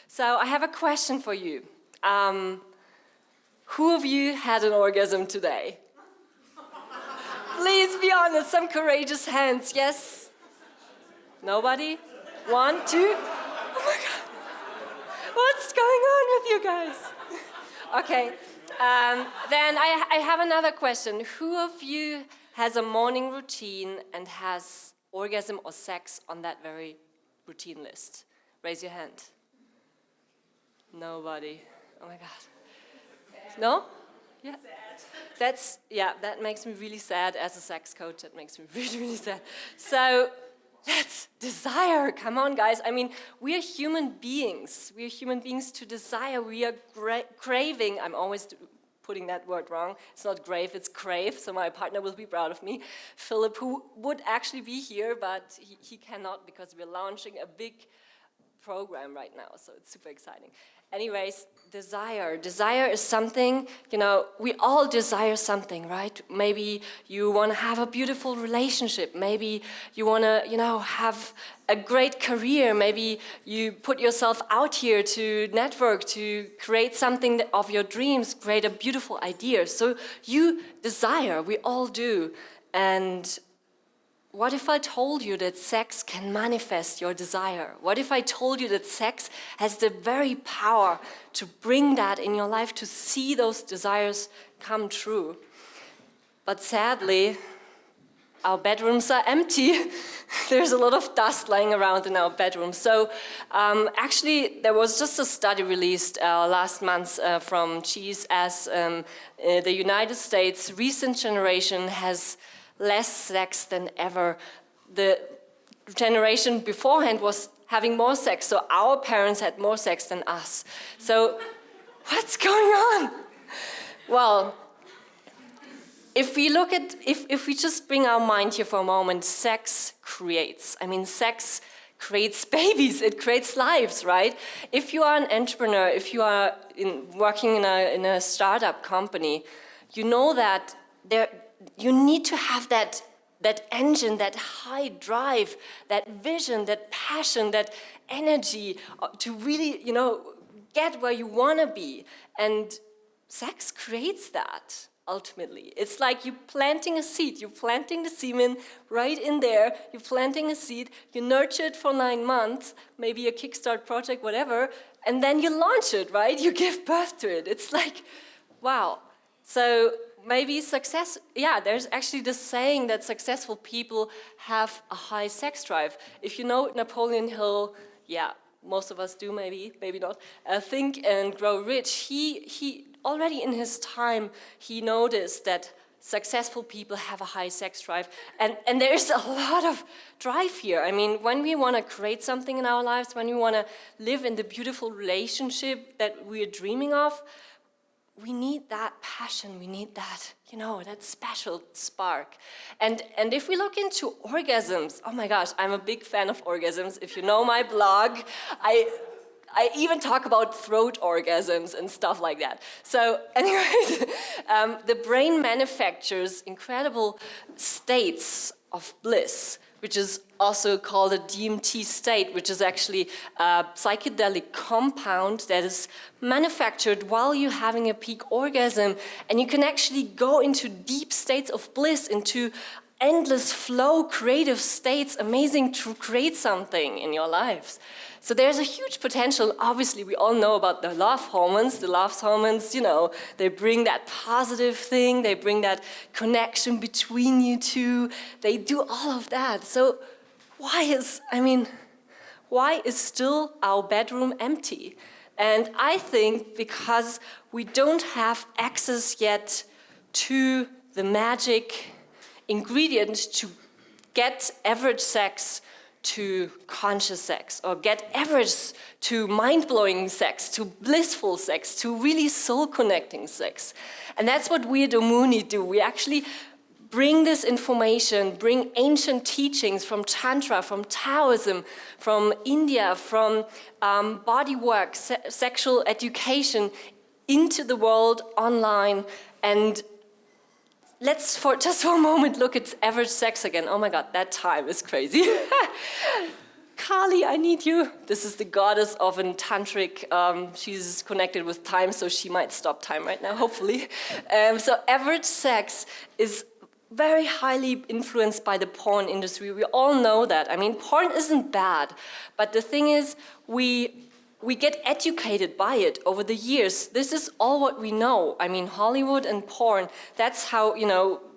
So I have a question for you. Who of you had an orgasm today? Please be honest, some courageous hands, yes? Nobody? 1, 2? Oh my God. What's going on with you guys? Okay, then I have another question. Who of you has a morning routine and has orgasm or sex on that very routine list? Raise your hand. Nobody. Oh my God. No? Yeah. That makes me really sad as a sex coach. That makes me really, really sad. So that's desire. Come on, guys. I mean, we are human beings. We are human beings to desire. We are craving. I'm always putting that word wrong. It's not grave, it's crave. So my partner will be proud of me. Philipp, who would actually be here, but he cannot because we're launching a big program right now. So it's super exciting. Anyways, desire. Desire is something, we all desire something, right? Maybe you want to have a beautiful relationship. Maybe you want to, have a great career. Maybe you put yourself out here to network, to create something of your dreams, create a beautiful idea. So you desire, we all do. And what if I told you that sex can manifest your desire? What if I told you that sex has the very power to bring that in your life, to see those desires come true? But sadly, our bedrooms are empty. There's a lot of dust lying around in our bedrooms. So actually, there was just a study released last month from Cheese as the United States recent generation has less sex than ever. The generation beforehand was having more sex, so our parents had more sex than us. So what's going on? Well, if we look at, if we just bring our mind here for a moment, sex creates. I mean, sex creates babies, it creates lives, right? If you are an entrepreneur, if you are working in a startup company, you know that you need to have that engine, that high drive, that vision, that passion, that energy to really, get where you want to be. And sex creates that, ultimately. It's like you planting a seed. You're planting the semen right in there. You're planting a seed. You nurture it for 9 months, maybe a Kickstart project, whatever, and then you launch it, right? You give birth to it. It's like, wow. So maybe success, there's actually this saying that successful people have a high sex drive. If you know Napoleon Hill, most of us do, maybe not, Think and Grow Rich, he already in his time, he noticed that successful people have a high sex drive. And there's a lot of drive here. I mean, when we want to create something in our lives, when we want to live in the beautiful relationship that we're dreaming of, we need that passion, we need that, that special spark. And if we look into orgasms, oh my gosh, I'm a big fan of orgasms. If you know my blog, I even talk about throat orgasms and stuff like that. So anyways, the brain manufactures incredible states of bliss, which is also called a DMT state, which is actually a psychedelic compound that is manufactured while you're having a peak orgasm. And you can actually go into deep states of bliss, into endless flow, creative states, amazing to create something in your lives. So there's a huge potential. Obviously, we all know about the love hormones. The love hormones, they bring that positive thing. They bring that connection between you two. They do all of that. So why is still our bedroom empty? And I think because we don't have access yet to the magic ingredient to get average sex to conscious sex, or get average to mind-blowing sex, to blissful sex, to really soul-connecting sex. And that's what we at Omooni do. We actually bring this information, bring ancient teachings from Tantra, from Taoism, from India, from bodywork, sexual education into the world online. And let's just for a moment look at average sex again. Oh my God, that time is crazy. Kali, I need you. This is the goddess of a tantric. She's connected with time, so she might stop time right now, hopefully. So average sex is very highly influenced by the porn industry. We all know that. I mean, porn isn't bad, but the thing is, we get educated by it over the years. This is all what we know. I mean, Hollywood and porn, that's how,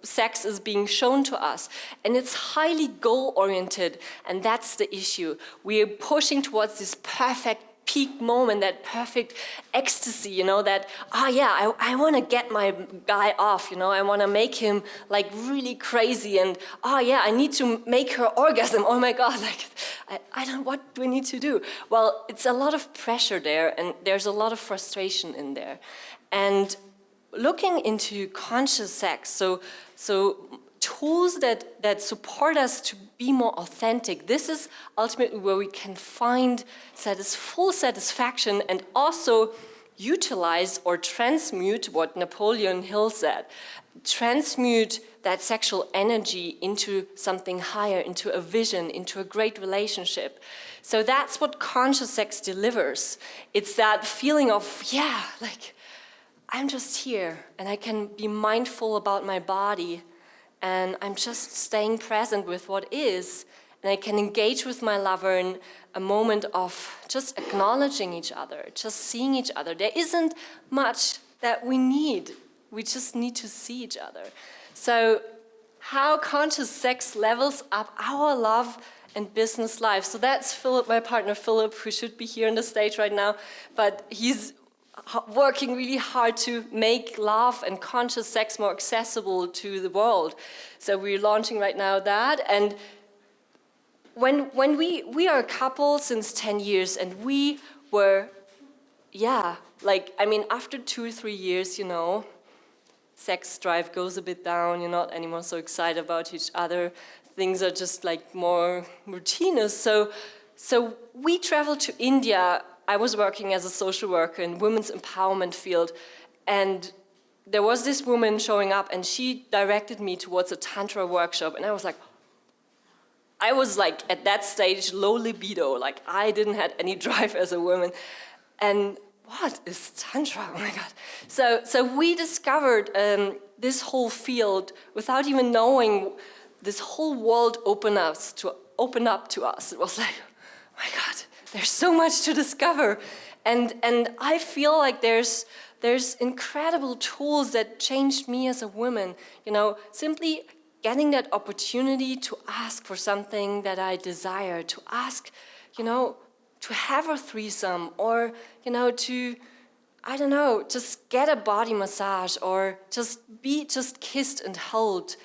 sex is being shown to us. And it's highly goal-oriented, and that's the issue. We are pushing towards this perfect peak moment, that perfect ecstasy, that, I want to get my guy off, I want to make him like really crazy, and I need to make her orgasm, oh my God, what do I need to do? Well, it's a lot of pressure there, and there's a lot of frustration in there. And looking into conscious sex, so tools that support us to be more authentic. This is ultimately where we can find full satisfaction and also utilize or transmute what Napoleon Hill said. Transmute that sexual energy into something higher, into a vision, into a great relationship. So that's what conscious sex delivers. It's that feeling of, I'm just here and I can be mindful about my body and I'm just staying present with what is, and I can engage with my lover in a moment of just acknowledging each other, just seeing each other. There isn't much that we need. We just need to see each other. So how conscious sex levels up our love and business life. So that's Philipp, my partner Philipp, who should be here on the stage right now, but he's working really hard to make love and conscious sex more accessible to the world. So we're launching right now that. And when we are a couple since 10 years, and we were, after 2 or 3 years, sex drive goes a bit down, you're not anymore so excited about each other. Things are just more routinous. So we traveled to India. I was working as a social worker in women's empowerment field, and there was this woman showing up, and she directed me towards a tantra workshop, and I was at that stage low libido, I didn't have any drive as a woman, and what is tantra? Oh my God! So we discovered this whole field without even knowing. This whole world opened up to us. It was oh my God. There's so much to discover, and I feel like there's incredible tools that changed me as a woman. Simply getting that opportunity to ask for something that I desire, to ask, to have a threesome, or to, just get a body massage, or just kissed and held,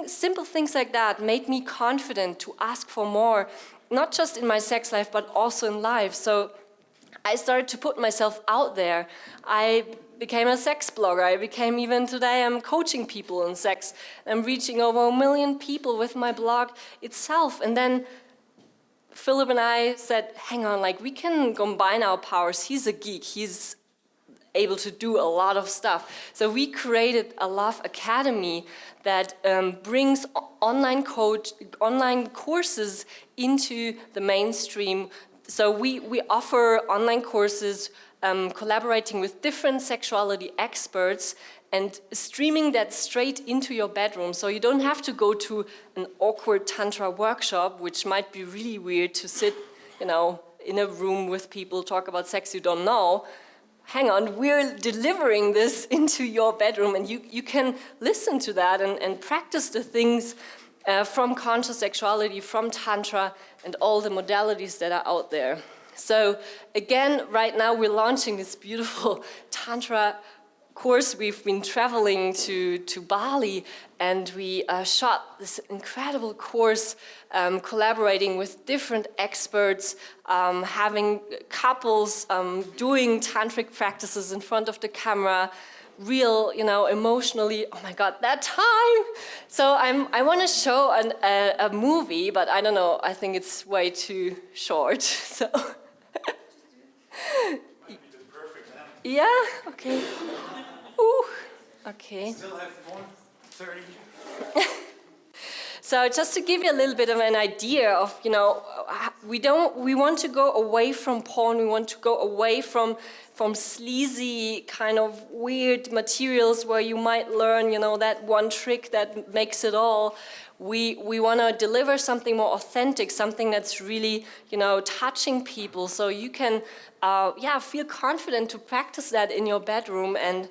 simple things like that made me confident to ask for more. Not just in my sex life, but also in life. So I started to put myself out there. I became a sex blogger. Even today, I'm coaching people in sex. I'm reaching over 1 million people with my blog itself. And then Philipp and I said, hang on, we can combine our powers. He's a geek. He's able to do a lot of stuff. So we created a Love Academy that brings online courses into the mainstream. So we offer online courses collaborating with different sexuality experts and streaming that straight into your bedroom. So you don't have to go to an awkward tantra workshop, which might be really weird to sit, in a room with people, talk about sex you don't know. Hang on, we're delivering this into your bedroom, and you can listen to that and practice the things from conscious sexuality, from Tantra, and all the modalities that are out there. So again, right now we're launching this beautiful Tantra course. We've been traveling to Bali, and we shot this incredible course, collaborating with different experts, having couples doing tantric practices in front of the camera, real, emotionally, oh my God, that time. So I want to show a movie, but I don't know, I think it's way too short, so. Yeah, okay. Ooh, okay. Still have 1:30. So just to give you a little bit of an idea of, you know, we want to go away from porn, we want to go away from sleazy kind of weird materials where you might learn, you know, that one trick that makes it all. We want to deliver something more authentic, something that's really, you know, touching people, so you can, feel confident to practice that in your bedroom. And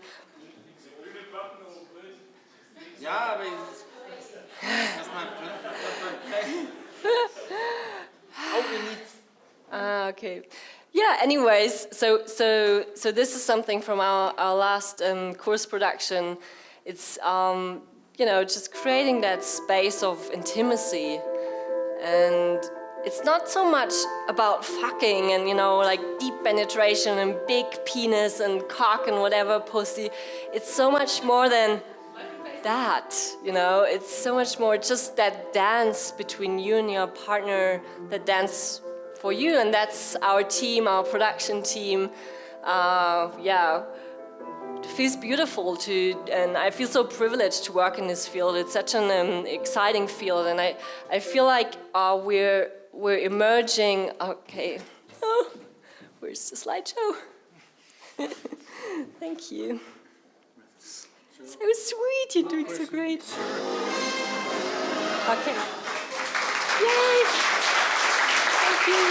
Ja, aber okay. Yeah, anyways, so this is something from our last course production. It's, you know, just creating that space of intimacy. And it's not so much about fucking and, you know, like deep penetration and big penis and cock and whatever pussy. It's so much more than that, you know. It's so much more just that dance between you and your partner, that dance for you. And that's our team, our production team. It feels beautiful and I feel so privileged to work in this field. It's such an exciting field, and I feel like we're emerging. Okay, oh, where's the slideshow? Thank you. So sweet, you're doing so great. Okay. Yay! Thank you.